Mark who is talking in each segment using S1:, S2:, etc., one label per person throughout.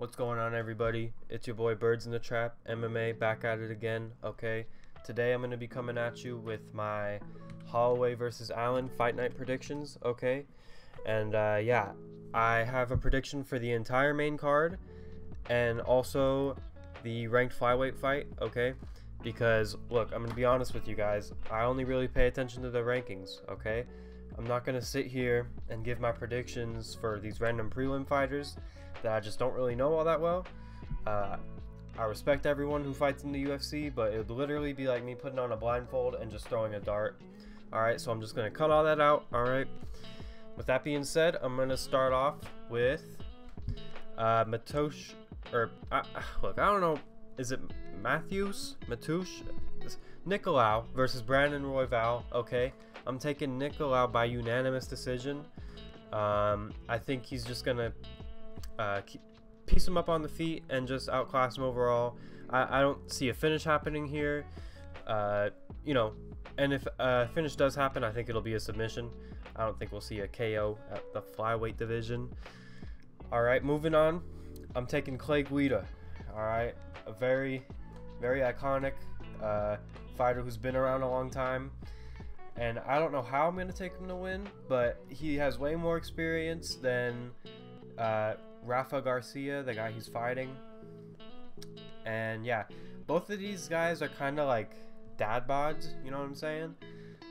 S1: What's going on, everybody? It's your boy Birds in the Trap MMA, back at it again. Okay, today I'm going to be coming at you with my Holloway versus Allen Fight Night predictions. Okay, and yeah, I have a prediction for the entire main card and also the ranked flyweight fight. Okay, because look, I'm going to be honest with you guys, I only really pay attention to the rankings. Okay, I'm not going to sit here and give my predictions for these random prelim fighters that I just don't really know all that well. I respect everyone who fights in the UFC, but it would literally be like me putting on a blindfold and just throwing a dart. Alright, so I'm just going to cut all that out. Alright, with that being said, I'm going to start off with Matosh, or look, I don't know, is it Matthews? Nicolau versus Brandon Royval. Okay, I'm taking Nicolau by unanimous decision. I think he's just going to piece him up on the feet and just outclass him overall. I don't see a finish happening here, you know, and if a finish does happen, I think it'll be a submission. I don't think we'll see a KO at the flyweight division. Alright, moving on, I'm taking Clay Guida. Alright, a very iconic fighter who's been around a long time, and I don't know how I'm going to take him to win, but he has way more experience than Rafa Garcia, the guy he's fighting. And yeah, both of these guys are kind of like dad bods, you know what I'm saying?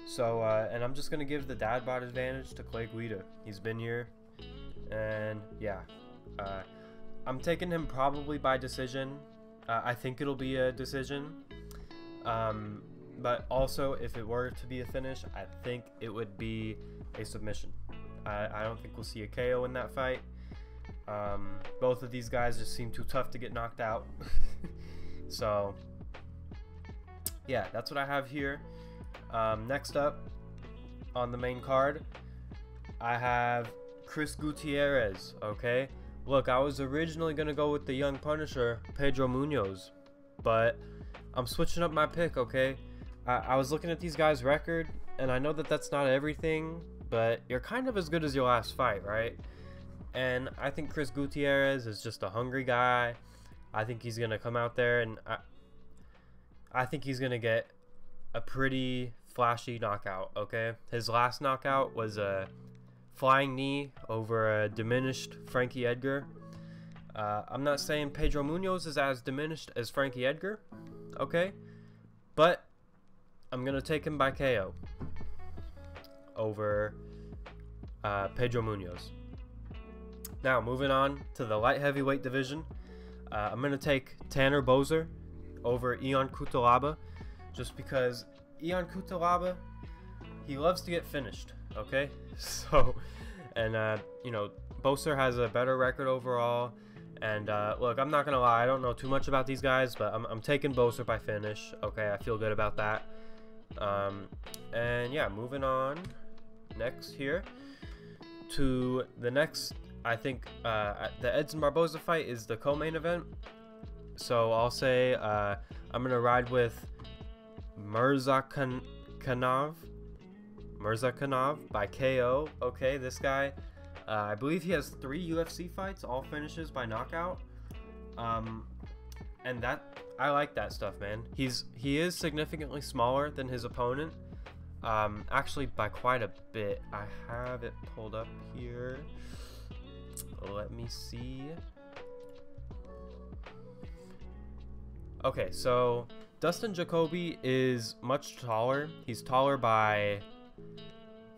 S1: So and I'm just gonna give the dad bod advantage to Clay Guida. He's been here, and yeah, I'm taking him probably by decision. I think it'll be a decision, but also if it were to be a finish, I think it would be a submission. I don't think we'll see a KO in that fight. Both of these guys just seem too tough to get knocked out. So yeah, that's what I have here. Next up on the main card, I have Chris Gutierrez. Okay, look, I was originally gonna go with the young Punisher Pedro Munoz, but I'm switching up my pick. Okay, I was looking at these guys' record, and I know that that's not everything, but you're kind of as good as your last fight, right? And I think Chris Gutierrez is just a hungry guy. I think he's going to come out there, and I think he's going to get a pretty flashy knockout, okay? His last knockout was a flying knee over a diminished Frankie Edgar. I'm not saying Pedro Munoz is as diminished as Frankie Edgar, okay? But I'm going to take him by KO over Pedro Munoz. Now, moving on to the light heavyweight division, I'm going to take Tanner Boser over Ion Cutelaba, just because Ion Cutelaba, he loves to get finished, okay? So, and, you know, Boser has a better record overall, and, look, I'm not going to lie, I don't know too much about these guys, but I'm taking Boser by finish, okay? I feel good about that. And, yeah, moving on next here to the next, I think the Edson Barboza fight is the co-main event. So I'll say I'm going to ride with Mirzakhanov by KO. Okay, this guy, I believe he has 3 UFC fights, all finishes by knockout. And that, I like that stuff, man. He is significantly smaller than his opponent. Actually by quite a bit. I have it pulled up here. Let me see. Okay, so Dustin Jacoby is much taller. He's taller by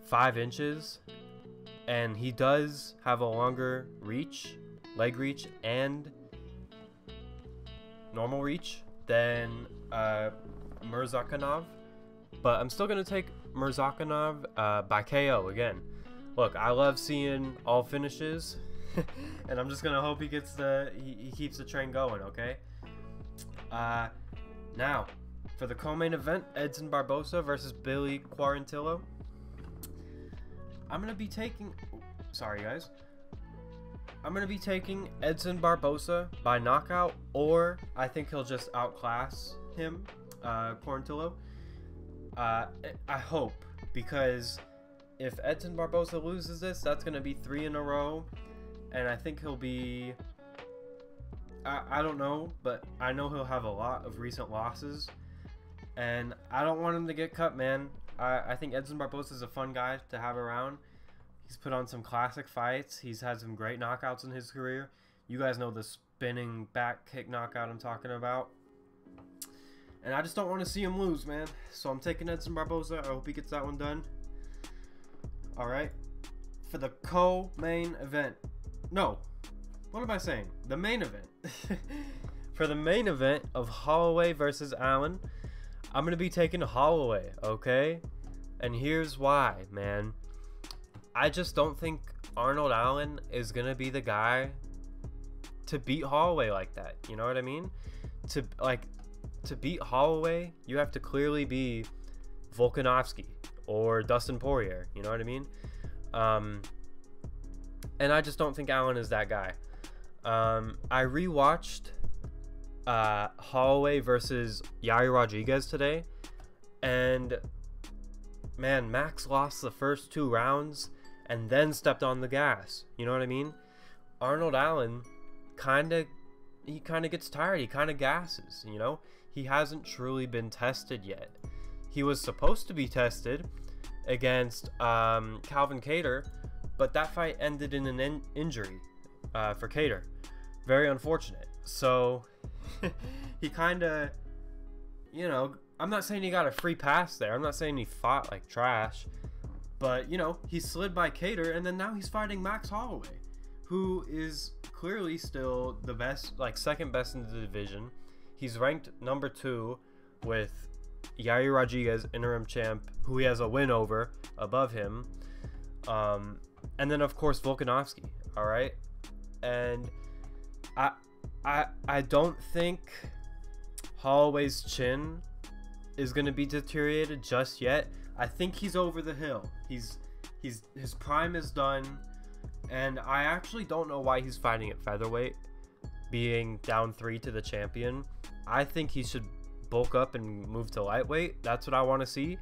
S1: 5 inches, and he does have a longer reach, leg reach, and normal reach than Mirzakhanov. But I'm still gonna take Mirzakhanov by KO again. Look, I love seeing all finishes. And I'm just gonna hope he gets he keeps the train going, okay? Now for the co-main event, Edson Barboza versus Billy Quarantillo. I'm gonna be taking, sorry guys, I'm gonna be taking Edson Barboza by knockout, or I think he'll just outclass him, Quarantillo. I hope, because if Edson Barboza loses this, that's gonna be 3 in a row. And I think he'll be I don't know, but I know he'll have a lot of recent losses, and I don't want him to get cut, man. I think Edson Barboza is a fun guy to have around. He's put on some classic fights. He's had some great knockouts in his career. You guys know the spinning back kick knockout I'm talking about. And I just don't want to see him lose, man. So I'm taking Edson Barboza. I hope he gets that one done. Alright. For the co-main event. No. What am I saying? The main event. For the main event of Holloway versus Allen, I'm going to be taking Holloway, okay? And here's why, man. I just don't think Arnold Allen is going to be the guy to beat Holloway like that. You know what I mean? To beat Holloway, you have to clearly be Volkanovski or Dustin Poirier. You know what I mean? And I just don't think Allen is that guy. I rewatched Holloway versus Yair Rodriguez today, and man, Max lost the first 2 rounds and then stepped on the gas. You know what I mean? Arnold Allen kind of gets tired. He kind of gasses, you know? He hasn't truly been tested yet. He was supposed to be tested against Calvin Kattar, but that fight ended in an injury for Kattar. Very unfortunate. So he kind of, you know, I'm not saying he got a free pass there. I'm not saying he fought like trash. But, you know, he slid by Kattar, and then now he's fighting Max Holloway, who is clearly still the best, like second best in the division. He's ranked number 2 with Yair Rodriguez, interim champ, who he has a win over above him. And then, of course, Volkanovski, all right? And I don't think Holloway's chin is going to be deteriorated just yet. I think he's over the hill. His prime is done, and I actually don't know why he's fighting at featherweight, being down 3 to the champion. I think he should bulk up and move to lightweight. That's what I want to see.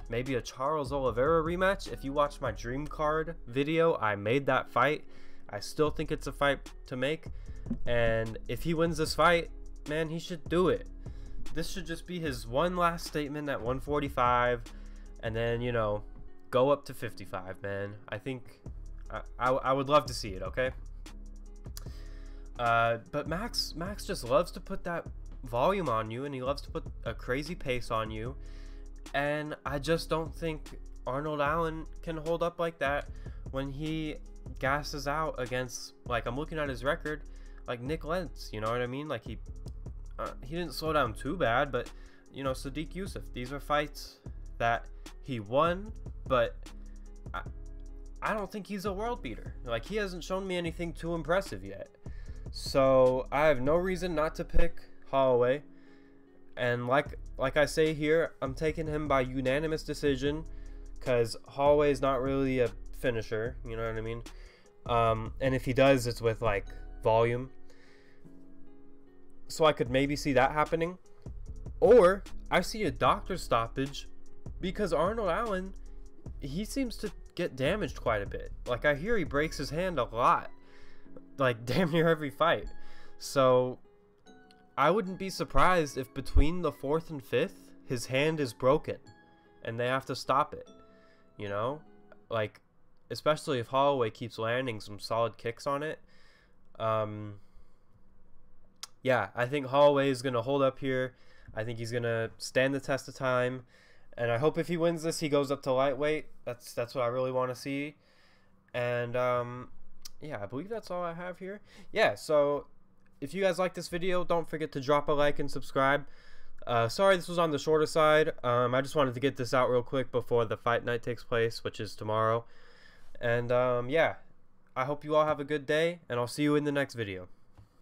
S1: Maybe a Charles Oliveira rematch. If you watch my dream card video, I made that fight. I still think it's a fight to make, and if he wins this fight, man, he should do it. This should just be his one last statement at 145, and then, you know, go up to 55, man. I think I would love to see it, okay? But Max just loves to put that volume on you, and he loves to put a crazy pace on you, and I just don't think Arnold Allen can hold up like that when he gasses out against, like, I'm looking at his record, like Nick Lentz, you know what I mean? Like, he didn't slow down too bad, but, you know, Sadiq Youssef, these are fights that he won, but I don't think he's a world beater. Like, he hasn't shown me anything too impressive yet. So I have no reason not to pick Holloway, and like I say here, I'm taking him by unanimous decision, because Holloway is not really a finisher, you know what I mean? And if he does, it's with like volume. So I could maybe see that happening, or I see a doctor stoppage, because Arnold Allen, he seems to get damaged quite a bit. Like, I hear he breaks his hand a lot, like damn near every fight. So I wouldn't be surprised if between the 4th and 5th his hand is broken and they have to stop it, you know? Like, especially if Holloway keeps landing some solid kicks on it. Yeah, I think Holloway is going to hold up here. I think he's going to stand the test of time, and I hope if he wins this, he goes up to lightweight. That's what I really want to see. And yeah, I believe that's all I have here. Yeah, so if you guys like this video, don't forget to drop a like and subscribe. Sorry this was on the shorter side. I just wanted to get this out real quick before the fight night takes place, which is tomorrow. And yeah, I hope you all have a good day, and I'll see you in the next video.